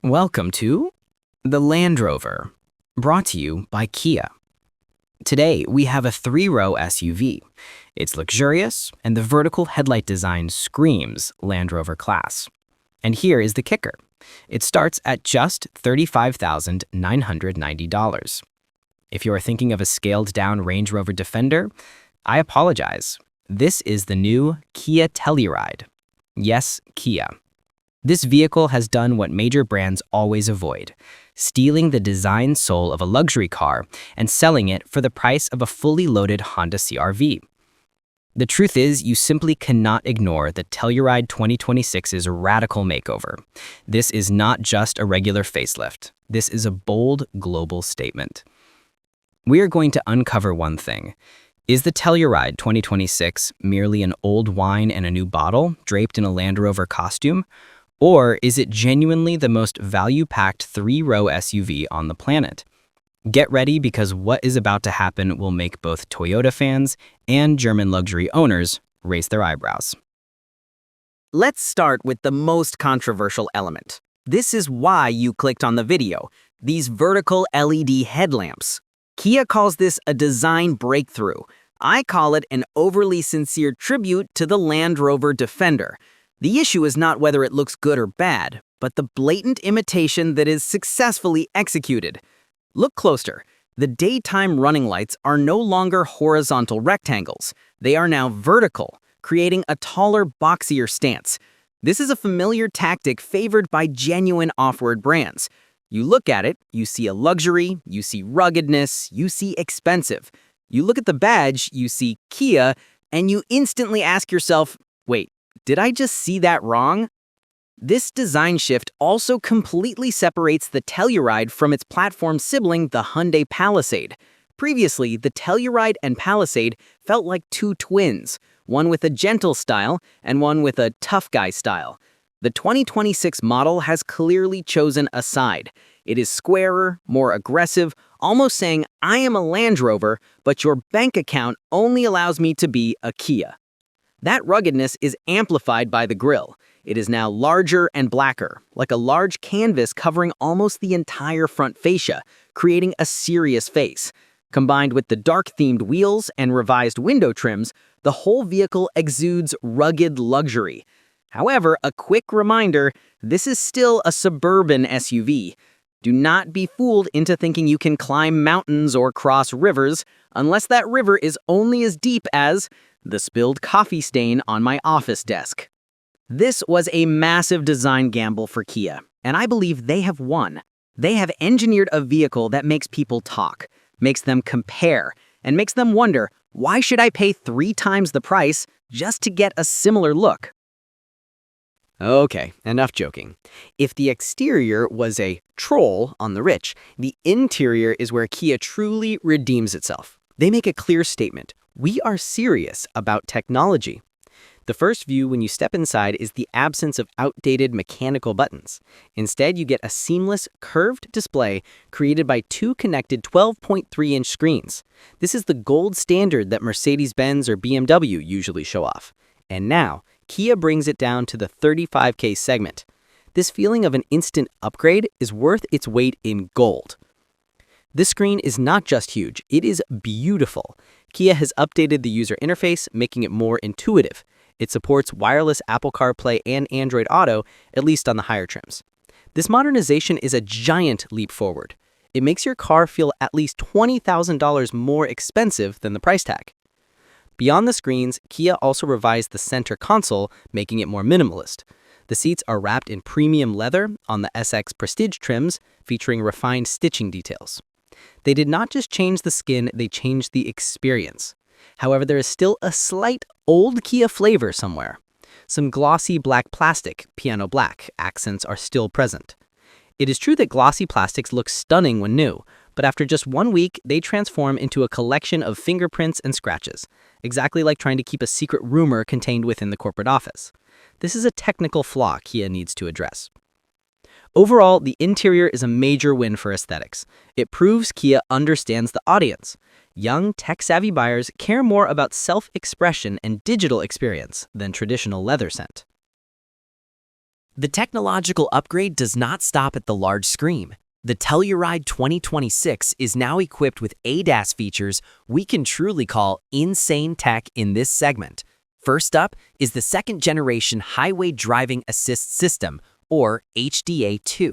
Welcome to the Land Rover, brought to you by Kia. Today, we have a three-row SUV. It's luxurious, and the vertical headlight design screams Land Rover class. And here is the kicker. It starts at just $35,990. If you are thinking of a scaled-down Range Rover Defender, I apologize. This is the new Kia Telluride. Yes, Kia. This vehicle has done what major brands always avoid, stealing the design soul of a luxury car and selling it for the price of a fully loaded Honda CR-V. The truth is, you simply cannot ignore the Telluride 2026's radical makeover. This is not just a regular facelift. This is a bold global statement. We are going to uncover one thing. Is the Telluride 2026 merely an old wine in a new bottle draped in a Land Rover costume? Or is it genuinely the most value-packed three-row SUV on the planet? Get ready, because what is about to happen will make both Toyota fans and German luxury owners raise their eyebrows. Let's start with the most controversial element. This is why you clicked on the video, these vertical LED headlamps. Kia calls this a design breakthrough. I call it an overly sincere tribute to the Land Rover Defender. The issue is not whether it looks good or bad, but the blatant imitation that is successfully executed. Look closer. The daytime running lights are no longer horizontal rectangles. They are now vertical, creating a taller, boxier stance. This is a familiar tactic favored by genuine off-road brands. You look at it, you see a luxury, you see ruggedness, you see expensive. You look at the badge, you see Kia, and you instantly ask yourself, wait, did I just see that wrong? This design shift also completely separates the Telluride from its platform sibling, the Hyundai Palisade. Previously, the Telluride and Palisade felt like two twins, one with a gentle style and one with a tough guy style. The 2026 model has clearly chosen a side. It is squarer, more aggressive, almost saying, I am a Land Rover, but your bank account only allows me to be a Kia. That ruggedness is amplified by the grille. It is now larger and blacker, like a large canvas covering almost the entire front fascia, creating a serious face. Combined with the dark-themed wheels and revised window trims, the whole vehicle exudes rugged luxury. However, a quick reminder, this is still a suburban SUV. Do not be fooled into thinking you can climb mountains or cross rivers unless that river is only as deep as the spilled coffee stain on my office desk. This was a massive design gamble for Kia, and I believe they have won. They have engineered a vehicle that makes people talk, makes them compare, and makes them wonder, why should I pay 3 times the price just to get a similar look? Okay, enough joking. If the exterior was a troll on the rich, the interior is where Kia truly redeems itself. They make a clear statement. We are serious about technology. The first view when you step inside is the absence of outdated mechanical buttons. Instead, you get a seamless, curved display created by 2 connected 12.3-inch screens. This is the gold standard that Mercedes-Benz or BMW usually show off. And now, Kia brings it down to the $35K segment. This feeling of an instant upgrade is worth its weight in gold. This screen is not just huge, it is beautiful. Kia has updated the user interface, making it more intuitive. It supports wireless Apple CarPlay and Android Auto, at least on the higher trims. This modernization is a giant leap forward. It makes your car feel at least $20,000 more expensive than the price tag. Beyond the screens, Kia also revised the center console, making it more minimalist. The seats are wrapped in premium leather on the SX Prestige trims, featuring refined stitching details. They did not just change the skin, they changed the experience. However, there is still a slight old Kia flavor somewhere. Some glossy black plastic, piano black, accents are still present. It is true that glossy plastics look stunning when new, but after just 1 week, they transform into a collection of fingerprints and scratches, exactly like trying to keep a secret rumor contained within the corporate office. This is a technical flaw Kia needs to address. Overall, the interior is a major win for aesthetics. It proves Kia understands the audience. Young, tech-savvy buyers care more about self-expression and digital experience than traditional leather scent. The technological upgrade does not stop at the large screen. The Telluride 2026 is now equipped with ADAS features we can truly call insane tech in this segment. First up is the second-generation Highway Driving Assist System, or HDA2.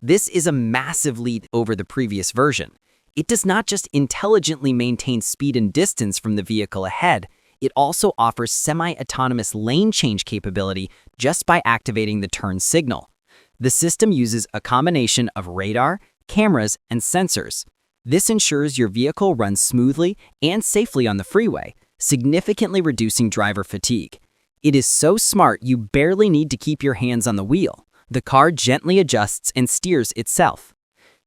This is a massive lead over the previous version. It does not just intelligently maintain speed and distance from the vehicle ahead, it also offers semi-autonomous lane change capability just by activating the turn signal. The system uses a combination of radar, cameras, and sensors. This ensures your vehicle runs smoothly and safely on the freeway, significantly reducing driver fatigue. It is so smart you barely need to keep your hands on the wheel. The car gently adjusts and steers itself.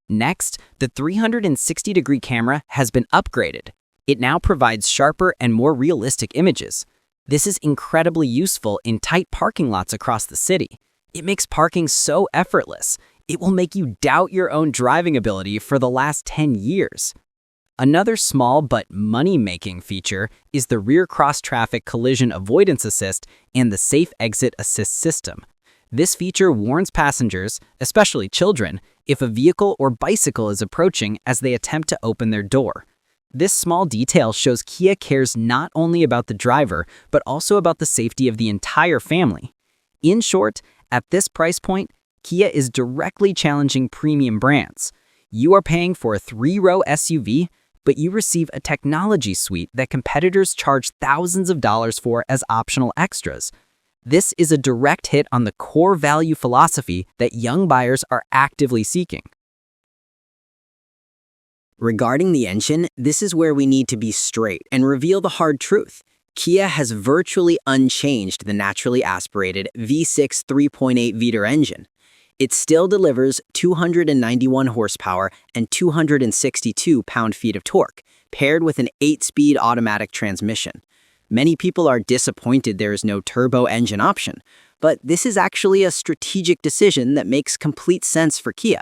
Next, the 360-degree camera has been upgraded. It now provides sharper and more realistic images. This is incredibly useful in tight parking lots across the city. It makes parking so effortless, it will make you doubt your own driving ability for the last 10 years. Another small but money-making feature is the rear cross-traffic collision avoidance assist and the safe exit assist system. This feature warns passengers, especially children, if a vehicle or bicycle is approaching as they attempt to open their door. This small detail shows Kia cares not only about the driver, but also about the safety of the entire family. In short, at this price point, Kia is directly challenging premium brands. You are paying for a 3-row SUV, but you receive a technology suite that competitors charge thousands of dollars for as optional extras. This is a direct hit on the core value philosophy that young buyers are actively seeking. Regarding the engine, this is where we need to be straight and reveal the hard truth. Kia has virtually unchanged the naturally aspirated V6 3.8-liter engine. It still delivers 291 horsepower and 262 pound-feet of torque, paired with an 8-speed automatic transmission. Many people are disappointed there is no turbo engine option, but this is actually a strategic decision that makes complete sense for Kia.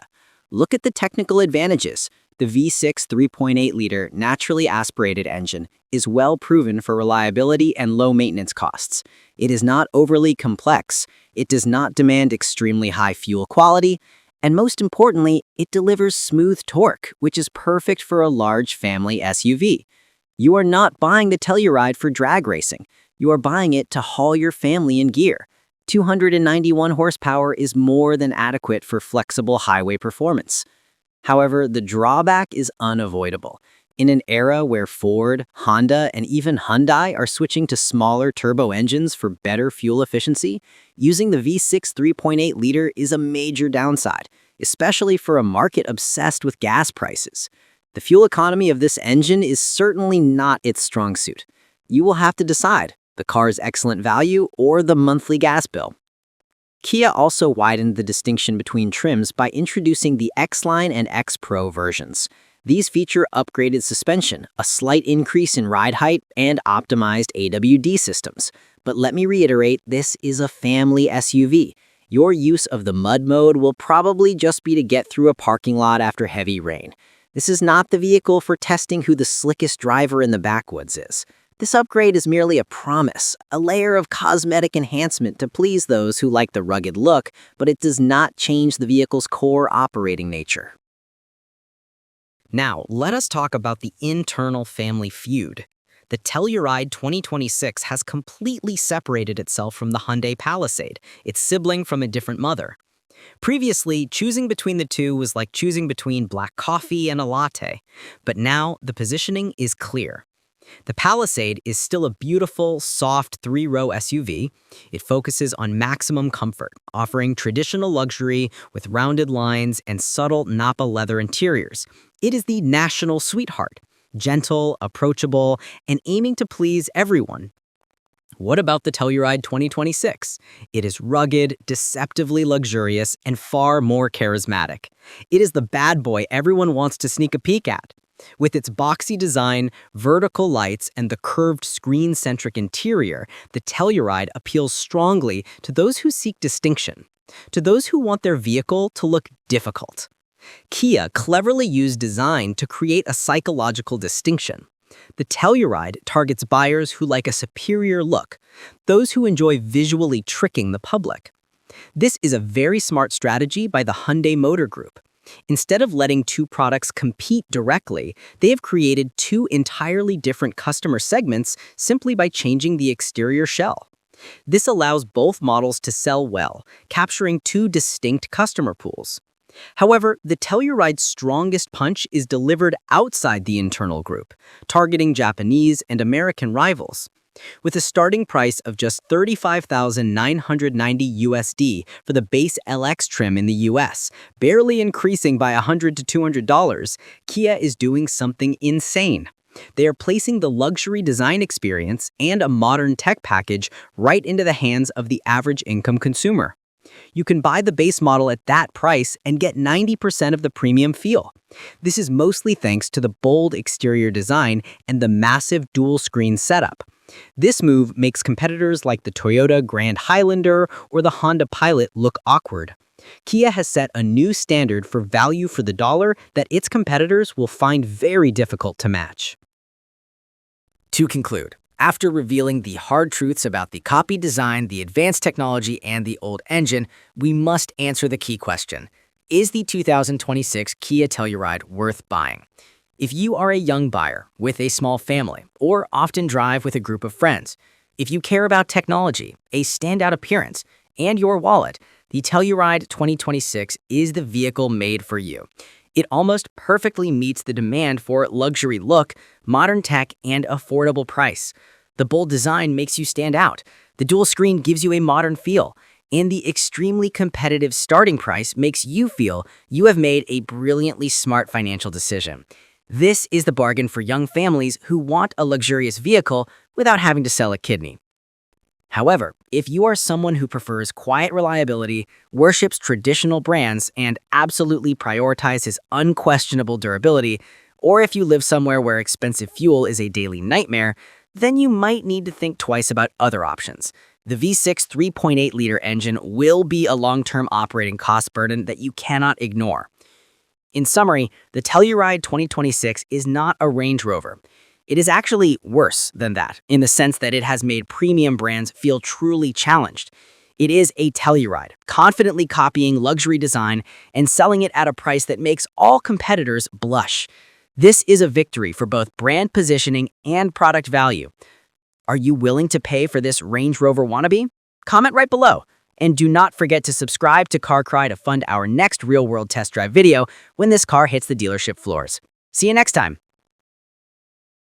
Look at the technical advantages. The V6 3.8-liter naturally aspirated engine is well proven for reliability and low maintenance costs. It is not overly complex, it does not demand extremely high fuel quality, and most importantly, it delivers smooth torque, which is perfect for a large family SUV. You are not buying the Telluride for drag racing. You are buying it to haul your family in gear. 291 horsepower is more than adequate for flexible highway performance. However, the drawback is unavoidable. In an era where Ford, Honda, and even Hyundai are switching to smaller turbo engines for better fuel efficiency, using the V6 3.8-liter is a major downside, especially for a market obsessed with gas prices. The fuel economy of this engine is certainly not its strong suit. You will have to decide the car's excellent value or the monthly gas bill. Kia also widened the distinction between trims by introducing the X-Line and X-Pro versions. These feature upgraded suspension, a slight increase in ride height, and optimized AWD systems. But let me reiterate, this is a family SUV. Your use of the mud mode will probably just be to get through a parking lot after heavy rain. This is not the vehicle for testing who the slickest driver in the backwoods is. This upgrade is merely a promise, a layer of cosmetic enhancement to please those who like the rugged look, but it does not change the vehicle's core operating nature. Now, let us talk about the internal family feud. The Telluride 2026 has completely separated itself from the Hyundai Palisade, its sibling from a different mother. Previously, choosing between the two was like choosing between black coffee and a latte, but now the positioning is clear. The Palisade is still a beautiful, soft 3-row SUV. It focuses on maximum comfort, offering traditional luxury with rounded lines and subtle Napa leather interiors. It is the national sweetheart, gentle, approachable, and aiming to please everyone. What about the Telluride 2026? It is rugged, deceptively luxurious, and far more charismatic. It is the bad boy everyone wants to sneak a peek at. With its boxy design, vertical lights, and the curved screen-centric interior, the Telluride appeals strongly to those who seek distinction, to those who want their vehicle to look difficult. Kia cleverly used design to create a psychological distinction. The Telluride targets buyers who like a superior look, those who enjoy visually tricking the public. This is a very smart strategy by the Hyundai Motor Group. Instead of letting two products compete directly, they have created two entirely different customer segments simply by changing the exterior shell. This allows both models to sell well, capturing two distinct customer pools. However, the Telluride's strongest punch is delivered outside the internal group, targeting Japanese and American rivals. With a starting price of just $35,990 USD for the base LX trim in the US, barely increasing by $100 to $200, Kia is doing something insane. They are placing the luxury design experience and a modern tech package right into the hands of the average income consumer. You can buy the base model at that price and get 90% of the premium feel. This is mostly thanks to the bold exterior design and the massive dual-screen setup. This move makes competitors like the Toyota Grand Highlander or the Honda Pilot look awkward. Kia has set a new standard for value for the dollar that its competitors will find very difficult to match. To conclude, after revealing the hard truths about the copied design, the advanced technology, and the old engine, we must answer the key question. Is the 2026 Kia Telluride worth buying? If you are a young buyer with a small family or often drive with a group of friends, if you care about technology, a standout appearance, and your wallet, the Telluride 2026 is the vehicle made for you. It almost perfectly meets the demand for luxury look, modern tech, and affordable price. The bold design makes you stand out. The dual screen gives you a modern feel. And the extremely competitive starting price makes you feel you have made a brilliantly smart financial decision. This is the bargain for young families who want a luxurious vehicle without having to sell a kidney. However, if you are someone who prefers quiet reliability, worships traditional brands, and absolutely prioritizes unquestionable durability, or if you live somewhere where expensive fuel is a daily nightmare, then you might need to think twice about other options. The V6 3.8-liter engine will be a long-term operating cost burden that you cannot ignore. In summary, the Telluride 2026 is not a Range Rover. It is actually worse than that, in the sense that it has made premium brands feel truly challenged. It is a Telluride, confidently copying luxury design and selling it at a price that makes all competitors blush. This is a victory for both brand positioning and product value. Are you willing to pay for this Range Rover wannabe? Comment right below. And do not forget to subscribe to Carcry to fund our next real-world test drive video when this car hits the dealership floors. See you next time.